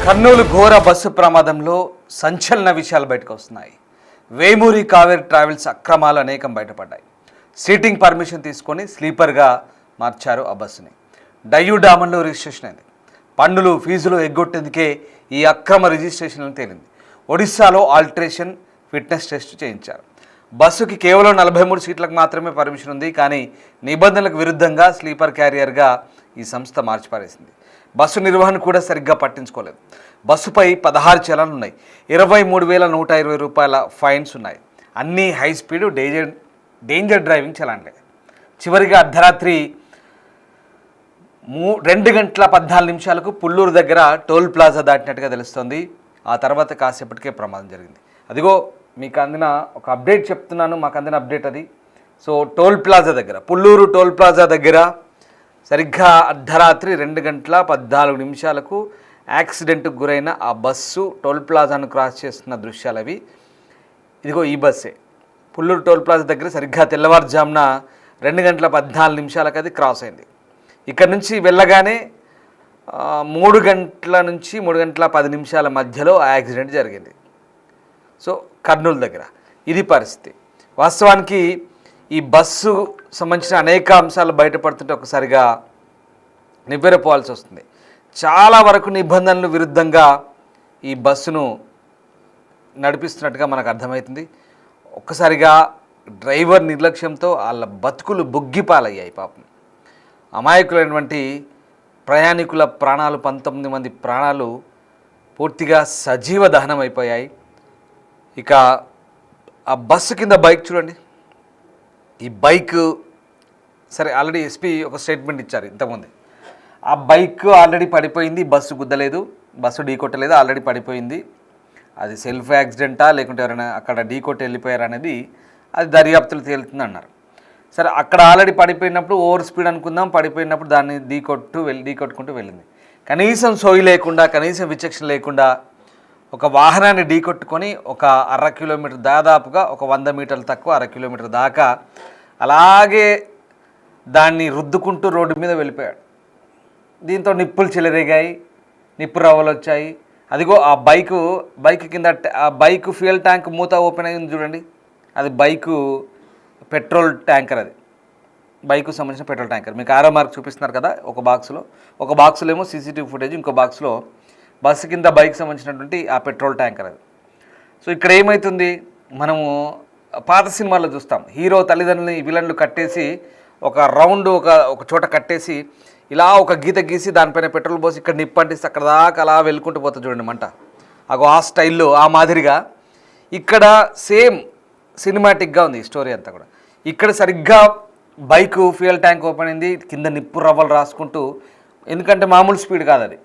కర్నూలు ఘోర బస్సు ప్రమాదంలో సంచలన విషయాలు బయటకు వస్తున్నాయి. వేమూరి కావేరి ట్రావెల్స్ అక్రమాలు అనేకం బయటపడ్డాయి. సీటింగ్ పర్మిషన్ తీసుకొని స్లీపర్గా మార్చారు ఆ బస్సుని. డయ్యూడామన్లో రిజిస్ట్రేషన్ అయింది. పన్నులు ఫీజులు ఎగ్గొట్టేందుకే ఈ అక్రమ రిజిస్ట్రేషన్ తేలింది. ఒడిశాలో ఆల్టరేషన్ ఫిట్నెస్ టెస్ట్ చేయించారు. బస్సుకి కేవలం 43 సీట్లకు మాత్రమే పర్మిషన్ ఉంది. కానీ నిబంధనలకు విరుద్ధంగా స్లీపర్ క్యారియర్గా ఈ సంస్థ మార్చిపారేసింది. బస్సు నిర్వహణ కూడా సరిగ్గా పట్టించుకోలేదు. బస్సుపై 16 చలాన్లు ఉన్నాయి. 23,120 రూపాయల ఫైన్స్ ఉన్నాయి. అన్నీ హై స్పీడ్ డేంజర్ డ్రైవింగ్ చలాన్లే. చివరిగా అర్ధరాత్రి 2 గంటల 14 నిమిషాలకు పుల్లూరు దగ్గర టోల్ ప్లాజా దాటినట్టుగా తెలుస్తోంది. ఆ తర్వాత కాసేపటికే ప్రమాదం జరిగింది. అదిగో మీకు అందిన ఒక అప్డేట్ చెప్తున్నాను, మాకు అందిన అప్డేట్ అది. సో టోల్ ప్లాజా దగ్గర, పుల్లూరు టోల్ ప్లాజా దగ్గర సరిగ్గా అర్ధరాత్రి 2 గంటల 14 నిమిషాలకు యాక్సిడెంట్కు గురైన ఆ బస్సు టోల్ ప్లాజాను క్రాస్ చేస్తున్న దృశ్యాలు అవి. ఇదిగో ఈ బస్సే పుల్లూరు టోల్ ప్లాజా దగ్గర సరిగ్గా తెల్లవారుజామున 2 గంటల 14 నిమిషాలకు అది క్రాస్ అయింది. ఇక్కడ నుంచి వెళ్ళగానే 3 గంటల నుంచి 3 గంటల 10 నిమిషాల మధ్యలో ఆ యాక్సిడెంట్ జరిగింది. సో కర్నూలు దగ్గర ఇది పరిస్థితి. వాస్తవానికి ఈ బస్సు సంబంధించిన అనేక అంశాలు బయటపడుతుంటే ఒకసారిగా నివ్వెరపోవాల్సి వస్తుంది. చాలా వరకు నిబంధనలు విరుద్ధంగా ఈ బస్సును నడిపిస్తున్నట్టుగా మనకు అర్థమవుతుంది. ఒక్కసారిగా డ్రైవర్ నిర్లక్ష్యంతో వాళ్ళ బతుకులు బుగ్గిపాలయ్యాయి. పాపం అమాయకులైనటువంటి ప్రయాణికుల ప్రాణాలు, 19 మంది ప్రాణాలు పూర్తిగా సజీవ దహనం అయిపోయాయి. ఇక ఆ బస్సు కింద బైక్ చూడండి. ఈ బైక్ సరే ఆల్రెడీ ఎస్పీ ఒక స్టేట్మెంట్ ఇచ్చారు ఇంతకుముందు. ఆ బైక్ ఆల్రెడీ పడిపోయింది, బస్సు గుద్దలేదు, బస్సు ఢీకొట్టలేదు, ఆల్రెడీ పడిపోయింది. అది సెల్ఫ్ యాక్సిడెంటా లేకుంటే ఎవరైనా అక్కడ ఢీకొట్టి వెళ్ళిపోయారు అనేది అది దర్యాప్తులు తేలుతుంది అన్నారు. సరే అక్కడ ఆల్రెడీ పడిపోయినప్పుడు ఓవర్ స్పీడ్ అనుకుందాం, పడిపోయినప్పుడు దాన్ని ఢీకొట్టుకుంటూ వెళ్ళింది. కనీసం సోయి లేకుండా, కనీసం విచక్షణ లేకుండా ఒక వాహనాన్ని ఢీకొట్టుకొని ఒక 1/2 కిలోమీటర్, దాదాపుగా ఒక 100 మీటర్లు తక్కువ 1/2 కిలోమీటర్ దాకా అలాగే దాన్ని రుద్దుకుంటూ రోడ్డు మీద వెళ్ళిపోయాడు. దీంతో నిప్పులు చెలరేగాయి, నిప్పు రవ్వలు వచ్చాయి. అదిగో ఆ బైక్ కింద ఆ బైక్ ఫ్యూయల్ ట్యాంక్ మూత ఓపెన్ అయింది చూడండి. అది బైకు పెట్రోల్ ట్యాంకర్, అది బైకు సంబంధించిన పెట్రోల్ ట్యాంకర్. మీకు ఆరో మార్క్ చూపిస్తున్నారు కదా ఒక బాక్సులో ఏమో సీసీటీవీ ఫుటేజ్, ఇంకో బాక్స్లో బస్సు కింద బైక్ సంబంధించినటువంటి ఆ పెట్రోల్ ట్యాంకర్ అది. సో ఇక్కడ ఏమవుతుంది, మనము పాత సినిమాల్లో చూస్తాం, హీరో తల్లిదండ్రులని విలన్లు కట్టేసి ఒక రౌండ్ ఒక చోట కట్టేసి ఇలా ఒక గీత గీసి దానిపైన పెట్రోల్ పోసి ఇక్కడ నిప్పంటిస్తే అక్కడ దాకా అలా వెళ్ళుకుంటూ పోతుంది చూడండి మంట. ఆ స్టైల్లో ఆ మాదిరిగా ఇక్కడ సేమ్ సినిమాటిక్గా ఉంది ఈ స్టోరీ అంతా కూడా. ఇక్కడ సరిగ్గా బైకు ఫ్యూయల్ ట్యాంక్ ఓపెన్ అయింది, కింద నిప్పు రవ్వలు రాసుకుంటూ, ఎందుకంటే మామూలు స్పీడ్ కాదు, అది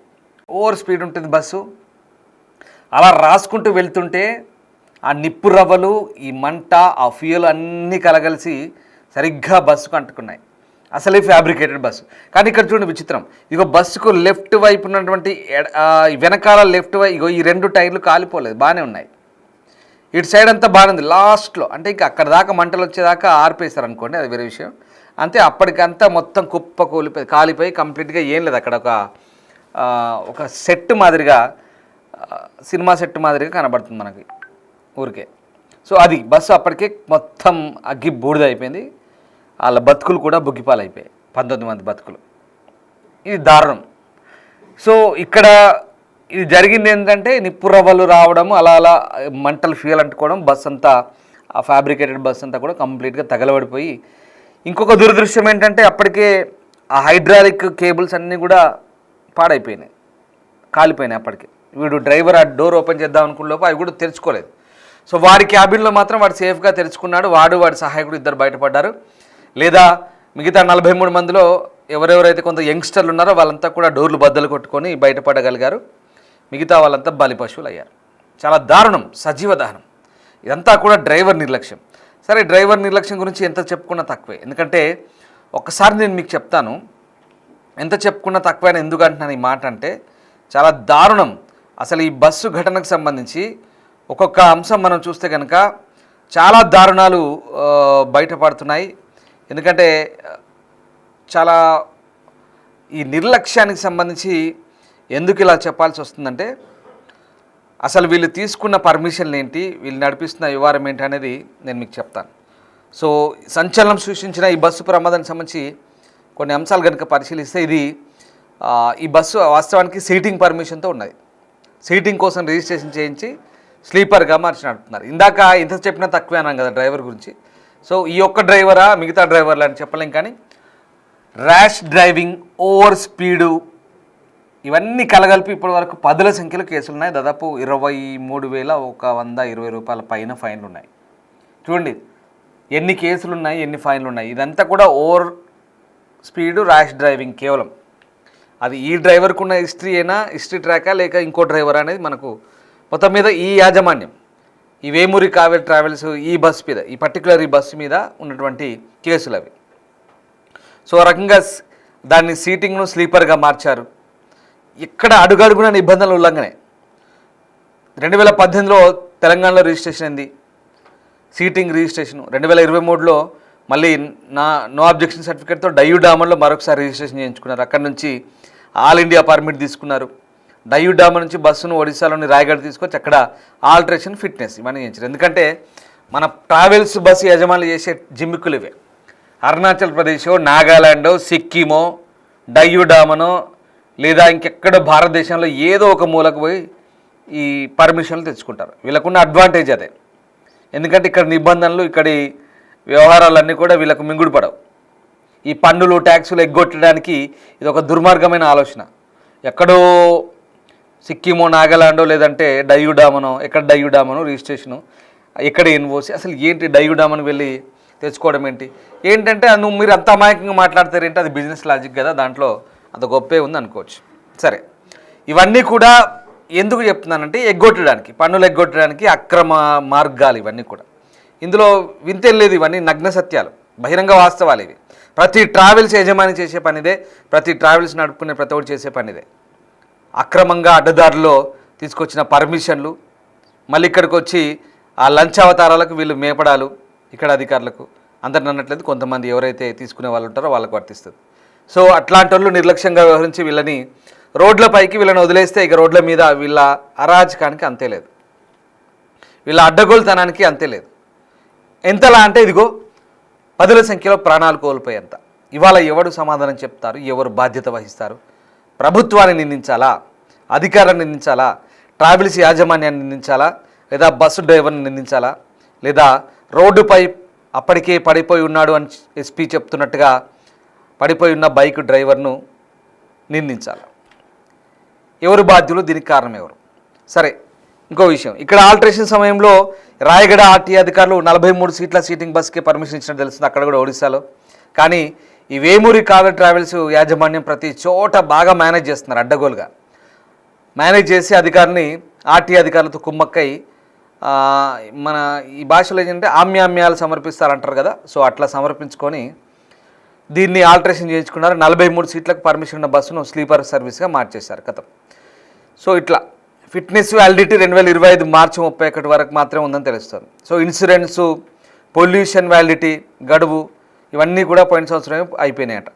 ఓవర్ స్పీడ్ ఉంటుంది బస్సు. అలా రాసుకుంటూ వెళ్తుంటే ఆ నిప్పు రవ్వలు, ఈ మంట, ఆ ఫ్యూయల్ అన్నీ కలగలిసి సరిగ్గా బస్సుకు అంటుకున్నాయి. అసలే ఫ్యాబ్రికేటెడ్ బస్సు. కానీ ఇక్కడ చూడండి విచిత్రం, ఇగో బస్సుకు లెఫ్ట్ వైపు ఉన్నటువంటి వెనకాల లెఫ్ట్ వైపు ఇగో ఈ 2 టైర్లు కాలిపోలేదు, బాగానే ఉన్నాయి. ఇటు సైడ్ అంతా బాగానే ఉంది. లాస్ట్లో అంటే ఇంకా అక్కడ దాకా మంటలు వచ్చేదాకా ఆర్పేస్తారు అనుకోండి, అది వేరే విషయం. అంతే, అప్పటికంతా మొత్తం కుప్ప కాలిపోయి కంప్లీట్గా ఏం లేదు. అక్కడ ఒక సెట్ మాదిరిగా, సినిమా సెట్ మాదిరిగా కనబడుతుంది మనకి ఊరికే. సో అది బస్సు అప్పటికే మొత్తం అగ్గి బూడిద అయిపోయింది. వాళ్ళ బతుకులు కూడా బుగ్గిపాలైపోయాయి, 19 మంది బతుకులు. ఇది దారుణం. సో ఇక్కడ ఇది జరిగింది ఏంటంటే నిప్పు రవ్వలు రావడము, అలా అలా మంటలు ఫ్యూయల్ అంటుకోవడం, బస్ అంతా ఆ ఫ్యాబ్రికేటెడ్ బస్ అంతా కూడా కంప్లీట్గా తగలబడిపోయి. ఇంకొక దురదృష్టం ఏంటంటే అప్పటికే ఆ హైడ్రాలిక్ కేబుల్స్ అన్నీ కూడా పాడైపోయినాయి, కాలిపోయినాయి. అప్పటికి వీడు డ్రైవర్ ఆ డోర్ ఓపెన్ చేద్దాం అనుకున్న లోపు అవి కూడా తెరుచుకోలేదు. సో వాడి క్యాబిన్లో మాత్రం వాడు సేఫ్గా తెరుచుకున్నాడు. వాడి సహాయకుడు ఇద్దరు బయటపడ్డారు. లేదా మిగతా 43 మందిలో ఎవరెవరైతే కొంత యంగ్స్టర్లు ఉన్నారో వాళ్ళంతా కూడా డోర్లు బద్దలు కొట్టుకొని బయటపడగలిగారు. మిగతా వాళ్ళంతా బలి పశువులు అయ్యారు. చాలా దారుణం, సజీవ దహనం. ఇదంతా కూడా డ్రైవర్ నిర్లక్ష్యం. సరే, డ్రైవర్ నిర్లక్ష్యం గురించి ఎంత చెప్పుకున్నా తక్కువే. ఎందుకంటే ఒక్కసారి నేను మీకు చెప్తాను, ఎంత చెప్పుకున్నా తక్కువైనా. ఎందుకు అంటున్నాను ఈ మాట అంటే చాలా దారుణం. అసలు ఈ బస్సు ఘటనకు సంబంధించి ఒక్కొక్క అంశం మనం చూస్తే కనుక చాలా దారుణాలు బయటపడుతున్నాయి. ఎందుకంటే చాలా ఈ నిర్లక్ష్యానికి సంబంధించి ఎందుకు ఇలా చెప్పాల్సి వస్తుందంటే అసలు వీళ్ళు తీసుకున్న పర్మిషన్లు ఏంటి, వీళ్ళు నడిపిస్తున్న వ్యవహారం ఏంటి అనేది నేను మీకు చెప్తాను. సో సంచలనం సృష్టించిన ఈ బస్సు ప్రమాదానికి సంబంధించి కొన్ని అంశాలు కనుక పరిశీలిస్తే ఈ బస్సు వాస్తవానికి సీటింగ్ పర్మిషన్తో ఉన్నది. సీటింగ్ కోసం రిజిస్ట్రేషన్ చేయించి స్లీపర్గా మార్చి నడుపుతున్నారు. ఇందాక ఇంత చెప్పినా తక్కువే అన్నాం కదా డ్రైవర్ గురించి. సో ఈ ఒక్క డ్రైవరా మిగతా డ్రైవర్లు అని చెప్పలేం, కానీ ర్యాష్ డ్రైవింగ్, ఓవర్ స్పీడు ఇవన్నీ కలగలిపి ఇప్పటి వరకు పదుల సంఖ్యలో కేసులు ఉన్నాయి. దాదాపు 23,120 రూపాయల పైన ఫైన్లు ఉన్నాయి. చూడండి ఎన్ని కేసులు ఉన్నాయి, ఎన్ని ఫైన్లు ఉన్నాయి. ఇదంతా కూడా ఓవర్ స్పీడు, ర్యాష్ డ్రైవింగ్ కేవలం. అది ఈ డ్రైవర్కు ఉన్న హిస్టరీ ట్రాకా లేక ఇంకో డ్రైవర్ అనేది మనకు మొత్తం మీద ఈ యాజమాన్యం, ఈ వేమూరి కావేరి ట్రావెల్స్ ఈ బస్సు మీద, ఈ పర్టికులర్ ఈ బస్సు మీద ఉన్నటువంటి కేసులు అవి. సో ఆ రకంగా దాన్ని సీటింగ్ను స్లీపర్గా మార్చారు. ఇక్కడ అడుగడుగున నిబంధనలు ఉల్లంఘనే. 2018లో తెలంగాణలో రిజిస్ట్రేషన్ అయింది సీటింగ్ రిజిస్ట్రేషన్. 2023లో మళ్ళీ నో అబ్జెక్షన్ సర్టిఫికేట్తో డయ్యూ డామన్లో మరొకసారి రిజిస్ట్రేషన్ చేయించుకున్నారు. అక్కడి నుంచి ఆల్ ఇండియా పర్మిట్ తీసుకున్నారు. డయ్యూ డామన్ నుంచి బస్సును ఒడిశాలోని రాయగఢ తీసుకొచ్చి అక్కడ ఆల్టరేషన్, ఫిట్నెస్ ఇవన్నీ చేయించారు. ఎందుకంటే మన ట్రావెల్స్ బస్సు యజమానులు చేసే జిమ్మిక్కులు ఇవే. అరుణాచల్ ప్రదేశో, నాగాలాండో, సిక్కిమో, డయ్యూ డామనో లేదా ఇంకెక్కడో భారతదేశంలో ఏదో ఒక మూలకు పోయి ఈ పర్మిషన్లు తెచ్చుకుంటారు. వీళ్ళకున్న అడ్వాంటేజ్ అదే. ఎందుకంటే ఇక్కడ నిబంధనలు, ఇక్కడి వ్యవహారాలన్నీ కూడా వీళ్ళకు మింగుడు పడవు. ఈ పన్నులు, ట్యాక్సులు ఎగ్గొట్టడానికి ఇది ఒక దుర్మార్గమైన ఆలోచన. ఎక్కడో సిక్కిమో, నాగాలాండో లేదంటే డయ్యూ డామనో, ఎక్కడ డయ్యూ డామనో రిజిస్ట్రేషను, ఎక్కడ ఎన్ఓసి, అసలు ఏంటి డయ్యూ డామన్ వెళ్ళి తెచ్చుకోవడం ఏంటంటే మీరు అంత అమాయకంగా మాట్లాడతారేంటి, అది బిజినెస్ లాజిక్ కదా, దాంట్లో అంత గొప్పే ఉంది అనుకోవచ్చు. సరే, ఇవన్నీ కూడా ఎందుకు చెప్తున్నానంటే ఎగ్గొట్టడానికి, పన్నులు ఎగ్గొట్టడానికి అక్రమ మార్గాలు ఇవన్నీ కూడా. ఇందులో వింతేం లేదు, ఇవన్నీ నగ్న సత్యాలు, బహిరంగ వాస్తవాలు ఇవి. ప్రతి ట్రావెల్స్ యజమాని చేసే పనిదే, ప్రతి ట్రావెల్స్ నడుపుకునే ప్రతి ఒక్కటి చేసే పనిదే. అక్రమంగా అడ్డదారుల్లో తీసుకొచ్చిన పర్మిషన్లు, మళ్ళీ ఇక్కడికి వచ్చి ఆ లంచావతారాలకు వీళ్ళు మేపడాలు ఇక్కడ అధికారులకు అందరిని అన్నట్లేదు. కొంతమంది ఎవరైతే తీసుకునే వాళ్ళు ఉంటారో వాళ్ళకు వర్తిస్తుంది. సో అట్లాంటి వాళ్ళు నిర్లక్ష్యంగా వ్యవహరించి వీళ్ళని రోడ్లపైకి వీళ్ళని వదిలేస్తే ఇక రోడ్ల మీద వీళ్ళ అరాచకానికి అంతే లేదు, వీళ్ళ అడ్డగోలుతనానికి అంతే లేదు. ఎంతలా అంటే ఇదిగో పదుల సంఖ్యలో ప్రాణాలు కోల్పోయేంత. ఇవాళ ఎవడు సమాధానం చెప్తారు, ఎవరు బాధ్యత వహిస్తారు? ప్రభుత్వాన్ని నిందించాలా, అధికారాన్ని నిందించాలా, ట్రావెల్స్ యాజమాన్యాన్ని నిందించాలా, లేదా బస్సు డ్రైవర్ని నిందించాలా, లేదా రోడ్డుపై అప్పటికే పడిపోయి ఉన్నాడు అని ఎస్పీ చెప్తున్నట్టుగా పడిపోయి ఉన్న బైక్ డ్రైవర్ను నిందించాలి? ఎవరు బాధ్యులు, దీనికి కారణం ఎవరు? సరే, ఇంకో విషయం, ఇక్కడ ఆల్టరేషన్ సమయంలో రాయగడ ఆర్టీ అధికారులు 43 సీట్ల సీటింగ్ బస్కి పర్మిషన్ ఇచ్చినట్టు తెలుస్తుంది, అక్కడ కూడా ఒడిశాలో. కానీ ఈ వేమూరి కావేరి ట్రావెల్స్ యాజమాన్యం ప్రతి చోట బాగా మేనేజ్ చేస్తున్నారు, అడ్డగోలుగా మేనేజ్ చేసి అధికారిని ఆర్టీ అధికారులతో కుమ్మక్కై మన ఈ భాషలో ఏంటంటే ఆమ్యామ్యాలు సమర్పిస్తారంటారు కదా, సో అట్లా సమర్పించుకొని దీన్ని ఆల్టరేషన్ చేయించుకున్నారు. 43 సీట్లకు పర్మిషన్ ఉన్న బస్సును స్లీపర్ సర్వీస్గా మార్చేశారు కథం. సో ఇట్లా ఫిట్నెస్ వ్యాలిడిటీ 2025 మార్చి 31 వరకు మాత్రమే ఉందని తెలుస్తుంది. సో ఇన్సూరెన్సు, పొల్యూషన్ వ్యాలిడిటీ గడువు ఇవన్నీ కూడా పోయిన సంవత్సరమే అయిపోయినాయట.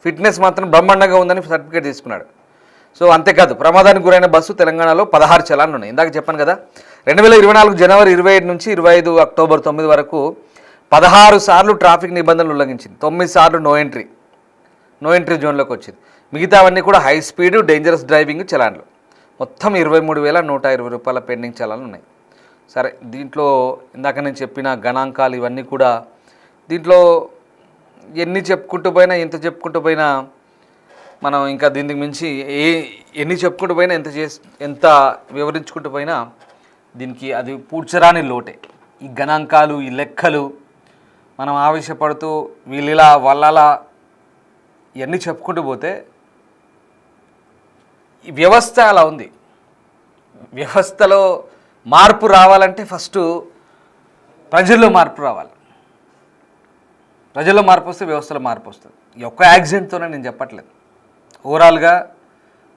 ఫిట్నెస్ మాత్రం బ్రహ్మాండంగా ఉందని సర్టిఫికేట్ తీసుకున్నాడు. సో అంతేకాదు, ప్రమాదానికి గురైన బస్సు తెలంగాణలో 16 చలాన్లు ఉన్నాయి. ఇందాక చెప్పాను కదా, 2024 జనవరి 27 నుంచి 25 అక్టోబర్ 9 వరకు 16 సార్లు ట్రాఫిక్ నిబంధనలు ఉల్లంఘించింది. 9 సార్లు నో ఎంట్రీ జోన్లోకి వచ్చింది. మిగతావన్నీ కూడా హై స్పీడ్, డేంజరస్ డ్రైవింగ్ చలాన్లు. మొత్తం 23,120 రూపాయల పెండింగ్ చలాన్లు ఉన్నాయి. సరే, దీంట్లో ఇందాక నేను చెప్పిన గణాంకాలు ఇవన్నీ కూడా దీంట్లో ఎన్ని చెప్పుకుంటూ పోయినా, ఎంత చెప్పుకుంటూ పోయినా మనం ఇంకా దీనికి మించి ఎన్ని చెప్పుకుంటూ పోయినా, ఎంత వివరించుకుంటూ పోయినా దీనికి అది పూడ్చరాని లోటే. ఈ గణాంకాలు, ఈ లెక్కలు మనం ఆవేశపడుతూ వీళ్ళిలా వాళ్ళలా ఇవన్నీ చెప్పుకుంటూ పోతే ఈ వ్యవస్థ అలా ఉంది. వ్యవస్థలో మార్పు రావాలంటే ఫస్ట్ ప్రజల్లో మార్పు రావాలి. ప్రజల్లో మార్పు వస్తే వ్యవస్థలో మార్పు వస్తుంది. ఈ ఒక్క యాక్సిడెంట్తోనే నేను చెప్పట్లేదు,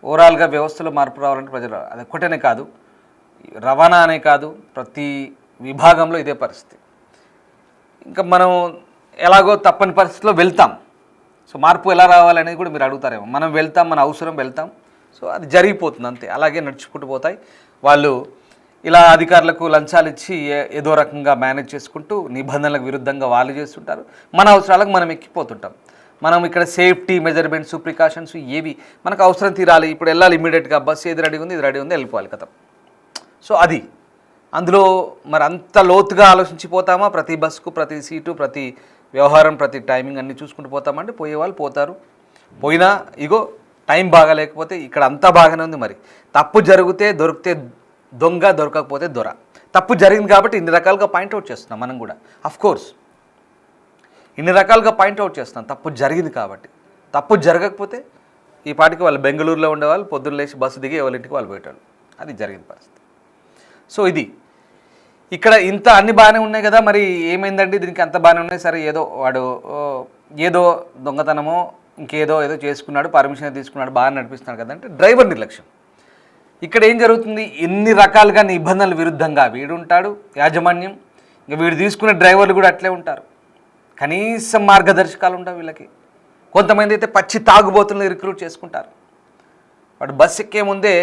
ఓవరాల్గా వ్యవస్థలో మార్పు రావాలంటే ప్రజలు, అది ఒక్కటేనే కాదు, రవాణా అనే కాదు, ప్రతి విభాగంలో ఇదే పరిస్థితి. ఇంకా మనం ఎలాగో తప్పని పరిస్థితిలో వెళ్తాం. సో మార్పు ఎలా రావాలనేది కూడా మీరు అడుగుతారేమో. మనం వెళ్తాం, మన అవసరం వెళ్తాం. సో అది జరిగిపోతుంది అంతే, అలాగే నడుచుకుంటూ పోతాయి. వాళ్ళు ఇలా అధికారులకు లంచాలు ఇచ్చి ఏదో రకంగా మేనేజ్ చేసుకుంటూ నిబంధనలకు విరుద్ధంగా వాళ్ళు చేస్తుంటారు. మన అవసరాలకు మనం ఎక్కిపోతుంటాం. మనం ఇక్కడ సేఫ్టీ మెజర్మెంట్స్ ప్రికాషన్స్ ఏవి మనకు అవసరం తీరాలి, ఇప్పుడు వెళ్ళాలి ఇమీడియట్గా, బస్సు ఏది రెడీ ఉంది ఇది రెడీ ఉంది వెళ్ళిపోవాలి కదా. సో అది అందులో మరి అంత లోతుగా ఆలోచించిపోతామా? ప్రతి బస్సుకు ప్రతి సీటు ప్రతి వ్యవహారం ప్రతి టైమింగ్ అన్నీ చూసుకుంటూ పోతామంటే పోయేవాళ్ళు పోతారు. పోయినా ఇగో టైం బాగా లేకపోతే ఇక్కడ అంతా బాగానే ఉంది. మరి తప్పు జరిగితే దొరికితే దొంగ, దొరకకపోతే దొర. తప్పు జరిగింది కాబట్టి ఇన్ని రకాలుగా పాయింట్అవుట్ చేస్తున్నాం మనం కూడా. అఫ్కోర్స్ ఇన్ని రకాలుగా పాయింట్అవుట్ చేస్తున్నాం తప్పు జరిగింది కాబట్టి. తప్పు జరగకపోతే ఈ పాటికి వాళ్ళు బెంగళూరులో ఉండేవాళ్ళు పొద్దున్న లేచి బస్సు దిగి ఎవరి ఇంటికి వాళ్ళు పోయేటారు. అది జరిగిన పరిస్థితి. సో ఇది ఇక్కడ ఇంత అన్ని బాగానే ఉన్నాయి కదా, మరి ఏమైందండి దీనికి అంత బాగానే ఉన్నాయి. సరే ఏదో వాడు ఏదో దొంగతనమో ఇంకేదో ఏదో చేసుకున్నాడు, పర్మిషన్ తీసుకున్నాడు, బాగా నడిపిస్తున్నాడు కదా అంటే డ్రైవర్ నిర్లక్ష్యం. ఇక్కడ ఏం జరుగుతుంది? ఎన్ని రకాలుగా నిబంధనల విరుద్ధంగా వీడు ఉంటాడు యాజమాన్యం, ఇంకా వీడు తీసుకునే డ్రైవర్లు కూడా అట్లే ఉంటారు. కనీసం మార్గదర్శకాలు ఉండవు వీళ్ళకి. కొంతమంది అయితే పచ్చి తాగుబోతులను రిక్రూట్ చేసుకుంటారు. వాడు బస్ ఎక్కే ముందే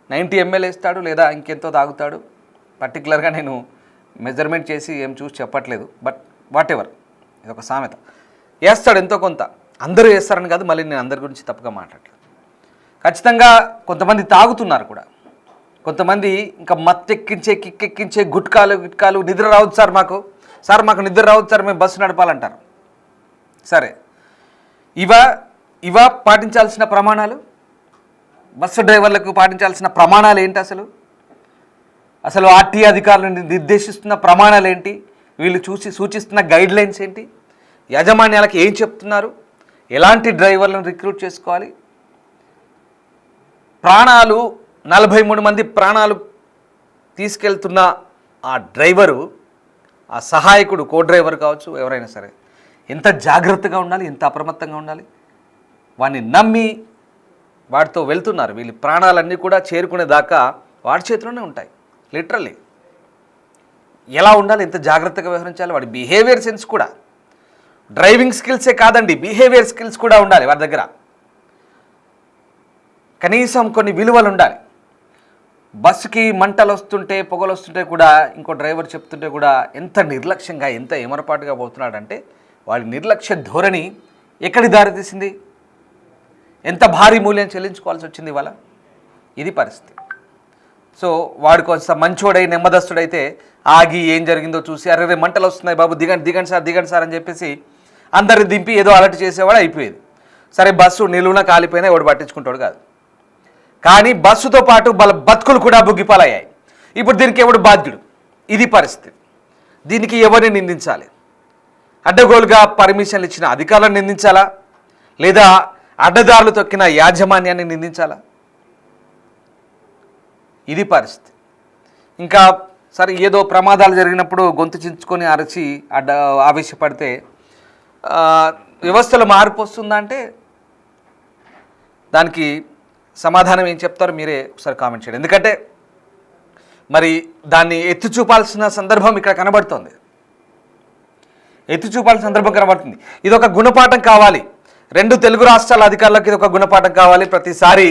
90 ml వేస్తాడు లేదా ఇంకెంతో తాగుతాడు. పర్టికులర్గా నేను మెజర్మెంట్ చేసి ఏం చూసి చెప్పట్లేదు, బట్ వాట్ ఎవర్, ఇది ఒక సామెత. వేస్తాడు ఎంతో కొంత, అందరూ వేస్తారని కాదు, మళ్ళీ నేను అందరి గురించి తప్పుగా మాట్లాడలేదు. ఖచ్చితంగా కొంతమంది తాగుతున్నారు కూడా, కొంతమంది ఇంకా మత్తెక్కించే కిక్కెక్కించే గుట్కాలు నిద్ర రావద్దు సార్ మాకు నిద్ర రావద్దు సార్ మేము బస్సు నడపాలంటారు. సరే ఇవా పాటించాల్సిన ప్రమాణాలు, బస్సు డ్రైవర్లకు పాటించాల్సిన ప్రమాణాలు ఏంటి? అసలు ఆర్టీఏ అధికారులు నిర్దేశిస్తున్న ప్రమాణాలు ఏంటి? వీళ్ళు సూచిస్తున్న గైడ్ లైన్స్ ఏంటి? యాజమాన్యాలకు ఏం చెప్తున్నారు? ఎలాంటి డ్రైవర్లను రిక్రూట్ చేసుకోవాలి? ప్రాణాలు 43 మంది ప్రాణాలు తీసుకెళ్తున్న ఆ డ్రైవరు, ఆ సహాయకుడు, కో డ్రైవర్ కావచ్చు ఎవరైనా సరే, ఎంత జాగ్రత్తగా ఉండాలి, ఎంత అప్రమత్తంగా ఉండాలి. వాడిని నమ్మి వాడితో వెళ్తున్నారు. వీళ్ళ ప్రాణాలన్నీ కూడా చేరుకునేదాకా వాడి చేతిలోనే ఉంటాయి. లిటరల్లీ ఎలా ఉండాలి, ఎంత జాగ్రత్తగా వ్యవహరించాలి, వాడి బిహేవియర్ సెన్స్ కూడా, డ్రైవింగ్ స్కిల్సే కాదండి బిహేవియర్ స్కిల్స్ కూడా ఉండాలి వాడి దగ్గర. కనీసం కొన్ని విలువలు ఉండాలి. బస్సుకి మంటలు వస్తుంటే పొగలు వస్తుంటే కూడా ఇంకో డ్రైవర్ చెప్తుంటే కూడా ఎంత నిర్లక్ష్యంగా ఎంత ఏమరపాటుగా పోతున్నాడంటే వాడి నిర్లక్ష్య ధోరణి ఎక్కడి దారితీసింది? ఎంత భారీ మూల్యం చెల్లించుకోవాల్సి వచ్చింది ఇవాళ. ఇది పరిస్థితి. సో వాడు కొంచెం మంచోడై నెమ్మదస్తుడైతే ఆగి ఏం జరిగిందో చూసి అరే మంటలు వస్తున్నాయి బాబు దిగండి సార్ అని చెప్పేసి అందరిని దింపి ఏదో అలర్ట్ చేసేవాడు అయిపోయేది. సరే బస్సు నిలువున కాలిపోయినా ఎవడు పట్టించుకుంటాడు కాదు. కానీ బస్సుతో పాటు వాళ్ళ బతుకులు కూడా బుగ్గిపాలయ్యాయి. ఇప్పుడు దీనికి ఎవడు బాధ్యుడు? ఇది పరిస్థితి. దీనికి ఎవరిని నిందించాలి? అడ్డగోలుగా పర్మిషన్లు ఇచ్చిన అధికారులను నిందించాలా, లేదా అడ్డదారులు తొక్కిన యాజమాన్యాన్ని నిందించాలా? ఇది పరిస్థితి. ఇంకా సరే ఏదో ప్రమాదాలు జరిగినప్పుడు గొంతు చించుకొని అరచి ఆవేశపడితే వ్యవస్థలో మార్పు వస్తుందా అంటే దానికి సమాధానం ఏం చెప్తారో మీరే ఒకసారి కామెంట్ చేయండి. ఎందుకంటే మరి దాన్ని ఎత్తి చూపాల్సిన సందర్భం ఇక్కడ కనబడుతుంది. ఇది ఒక గుణపాఠం కావాలి. 2 తెలుగు రాష్ట్రాల అధికారులకు ఇది ఒక గుణపాఠం కావాలి. ప్రతిసారి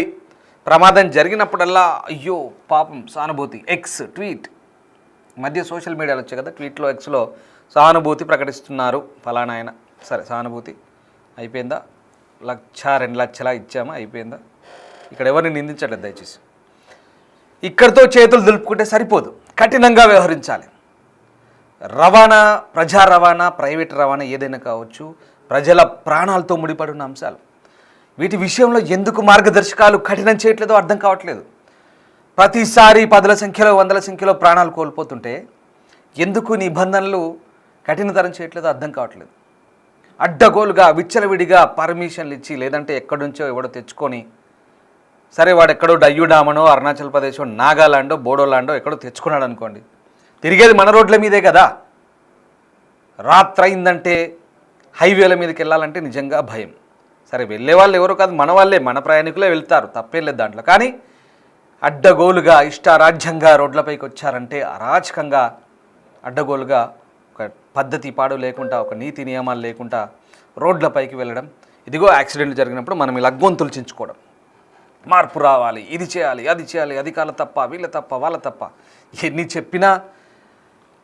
ప్రమాదం జరిగినప్పుడల్లా అయ్యో పాపం సానుభూతి, ఎక్స్ ట్వీట్, మధ్య సోషల్ మీడియాలో వచ్చాయి కదా, ట్వీట్లో ఎక్స్లో సానుభూతి ప్రకటిస్తున్నారు ఫలానా ఆయన. సరే సానుభూతి అయిపోయిందా? 1,00,000 2 లక్షల ఇచ్చామా అయిపోయిందా? ఇక్కడ ఎవరిని నిందించట్లేదు దయచేసి. ఇక్కడితో చేతులు దులుపుకుంటే సరిపోదు, కఠినంగా వ్యవహరించాలి. రవాణా, ప్రజా రవాణా, ప్రైవేట్ రవాణా ఏదైనా కావచ్చు, ప్రజల ప్రాణాలతో ముడిపడిన అంశాలు. వీటి విషయంలో ఎందుకు మార్గదర్శకాలు కఠినం చేయట్లేదో అర్థం కావట్లేదు. ప్రతిసారి 10ల సంఖ్యలో 100ల సంఖ్యలో ప్రాణాలు కోల్పోతుంటే ఎందుకు నిబంధనలు కఠినతరం చేయట్లేదో అర్థం కావట్లేదు. అడ్డగోలుగా విచ్చలవిడిగా పర్మిషన్లు ఇచ్చి లేదంటే ఎక్కడి నుంచో ఎవడో తెచ్చుకొని, సరే వాడు ఎక్కడో డయ్యూడామనో అరుణాచల్ ప్రదేశో నాగాలాండో బోడోలాండో ఎక్కడో తెచ్చుకున్నాడు అనుకోండి, తిరిగేది మన రోడ్ల మీదే కదా. రాత్రైందంటే హైవేల మీదకి వెళ్ళాలంటే నిజంగా భయం. సరే వెళ్ళే వాళ్ళు ఎవరో కాదు, మన వాళ్ళే, మన ప్రయాణికులే వెళ్తారు, తప్పేం లేదు దాంట్లో. కానీ అడ్డగోలుగా ఇష్టారాజ్యంగా రోడ్లపైకి వచ్చారంటే అరాచకంగా అడ్డగోలుగా ఒక పద్ధతి పాడు లేకుండా, ఒక నీతి నియమాలు లేకుండా రోడ్లపైకి వెళ్ళడం, ఇదిగో యాక్సిడెంట్ జరిగినప్పుడు మనం ఇలా గొంతులు చించుకోవడం, మార్పు రావాలి, ఇది చేయాలి, అది చేయాలి, అధికారులు తప్ప, వీళ్ళ తప్ప, వాళ్ళ తప్ప, ఎన్ని చెప్పినా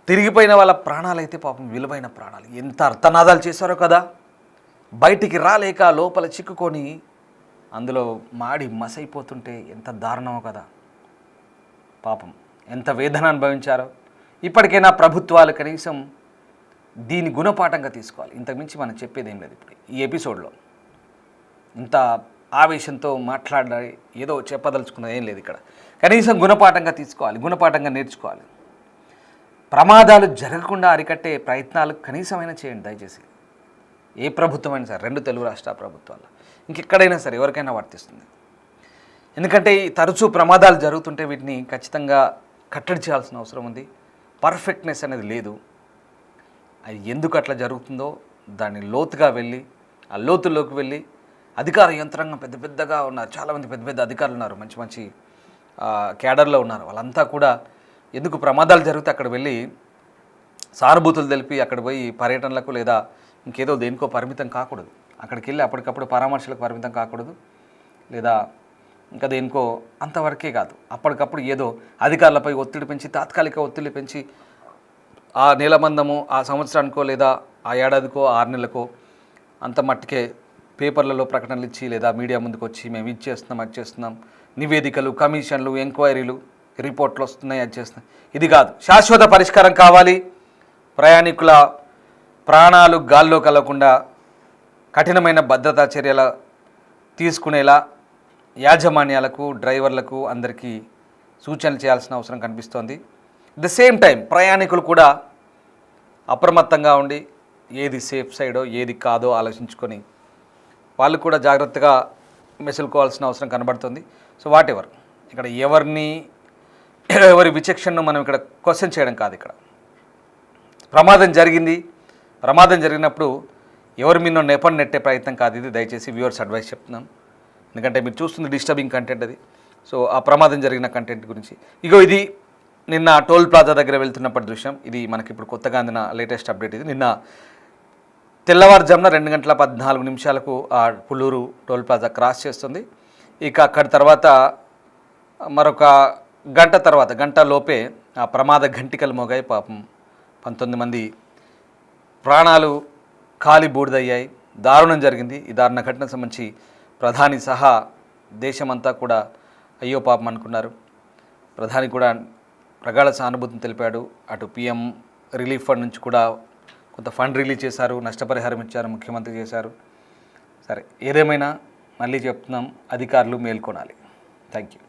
తిరిగిపోయిన వాళ్ళ ప్రాణాలు అయితే పాపం విలువైన ప్రాణాలు. ఎంత అర్థనాదాలు చేశారో కదా, బయటికి రాలేక లోపల చిక్కుకొని అందులో మాడి మసైపోతుంటే ఎంత దారుణమో కదా పాపం, ఎంత వేదన అనుభవించారో. ఇప్పటికైనా ప్రభుత్వాలు కనీసం దీని గుణపాఠంగా తీసుకోవాలి. ఇంతకుమించి మనం చెప్పేది ఏం లేదు. ఇప్పుడు ఈ ఎపిసోడ్లో ఇంత ఆవేశంతో మాట్లాడాలి, ఏదో చెప్పదలుచుకున్నది ఏం లేదు. ఇక్కడ కనీసం గుణపాఠంగా తీసుకోవాలి, గుణపాఠంగా నేర్చుకోవాలి. ప్రమాదాలు జరగకుండా అరికట్టే ప్రయత్నాలు కనీసమైనా చేయండి దయచేసి. ఏ ప్రభుత్వం అయినా సరే, 2 తెలుగు రాష్ట్ర ప్రభుత్వాలు, ఇంకెక్కడైనా సరే ఎవరికైనా వర్తిస్తుంది. ఎందుకంటే ఈ తరచూ ప్రమాదాలు జరుగుతుంటే వీటిని ఖచ్చితంగా కట్టడి చేయాల్సిన అవసరం ఉంది. పర్ఫెక్ట్నెస్ అనేది లేదు. అది ఎందుకు అట్లా జరుగుతుందో దాన్ని లోతుగా వెళ్ళి, ఆ లోతుల్లోకి వెళ్ళి, అధికార యంత్రాంగం పెద్ద పెద్దగా ఉన్నారు, చాలామంది పెద్ద పెద్ద అధికారులు ఉన్నారు, మంచి మంచి క్యాడర్లో ఉన్నారు. వాళ్ళంతా కూడా ఎందుకు ప్రమాదాలు జరిగితే అక్కడ వెళ్ళి సానుభూతులు తెలిపి అక్కడ పోయి పర్యటనలకు లేదా ఇంకేదో దేనికో పరిమితం కాకూడదు. అక్కడికి వెళ్ళి అప్పటికప్పుడు పరామర్శలకు పరిమితం కాకూడదు, లేదా ఇంకా దేనికో అంతవరకే కాదు. అప్పటికప్పుడు ఏదో అధికారులపై ఒత్తిడి పెంచి, తాత్కాలిక ఒత్తిడి పెంచి ఆ నెల మందము, ఆ సంవత్సరానికో లేదా ఆ ఏడాదికో 6 నెలలకో అంత మట్టుకే పేపర్లలో ప్రకటనలు ఇచ్చి లేదా మీడియా ముందుకు వచ్చి మేము ఇది చేస్తున్నాం, అది చేస్తున్నాం, నివేదికలు, కమిషన్లు, ఎంక్వైరీలు, రిపోర్ట్లు వస్తున్నాయి, అది చేస్తున్నాం. ఇది కాదు. శాశ్వత పరిష్కారం కావాలి. ప్రయాణికుల ప్రాణాలు గాల్లో కలవకుండా కఠినమైన భద్రతా చర్యలు తీసుకునేలా యాజమాన్యాలకు, డ్రైవర్లకు అందరికీ సూచనలు చేయాల్సిన అవసరం కనిపిస్తోంది. ద సేమ్ టైం ప్రయాణికులు కూడా అప్రమత్తంగా ఉండి ఏది సేఫ్ సైడో ఏది కాదో ఆలోచించుకొని వాళ్ళు కూడా జాగ్రత్తగా మెసులుకోవాల్సిన అవసరం కనబడుతుంది. సో వాట్ ఎవర్, ఇక్కడ ఎవరి విచక్షణను మనం ఇక్కడ క్వశ్చన్ చేయడం కాదు. ఇక్కడ ప్రమాదం జరిగింది, ప్రమాదం జరిగినప్పుడు ఎవరి మీద నెపం నెట్టే ప్రయత్నం కాదు ఇది. దయచేసి వ్యూవర్స్ అడ్వైస్ చెప్తున్నాం. ఎందుకంటే మీరు చూస్తుంది డిస్టర్బింగ్ కంటెంట్ అది. సో ఆ ప్రమాదం జరిగిన కంటెంట్ గురించి ఇది నిన్న టోల్ ప్లాజా దగ్గర వెళ్తున్నప్పటి దృశ్యం. ఇది మనకి ఇప్పుడు కొత్తగా అందిన లేటెస్ట్ అప్డేట్. ఇది నిన్న తెల్లవారుజామున 2:14 ఆ పుల్లూరు టోల్ ప్లాజా క్రాస్ చేస్తుంది. ఇక అక్కడి తర్వాత మరొక గంట లోపే ఆ ప్రమాద ఘంటికలు మోగాయి. పాపం 19 మంది ప్రాణాలు కాలి బూడిదయ్యాయి. దారుణం జరిగింది. ఈ దారుణ ఘటనకు సంబంధించి ప్రధాని సహా దేశమంతా కూడా అయ్యో పాపం అనుకున్నారు. ప్రధాని కూడా ప్రగాఢ సానుభూతిని తెలిపాడు. అటు పిఎం రిలీఫ్ ఫండ్ నుంచి కూడా కొంత ఫండ్ రిలీజ్ చేశారు, నష్టపరిహారం ఇచ్చారు, ముఖ్యమంత్రి చేశారు. సరే, ఏదేమైనా మళ్ళీ చెప్తున్నాం, అధికారులు మేల్కొనాలి. Thank you.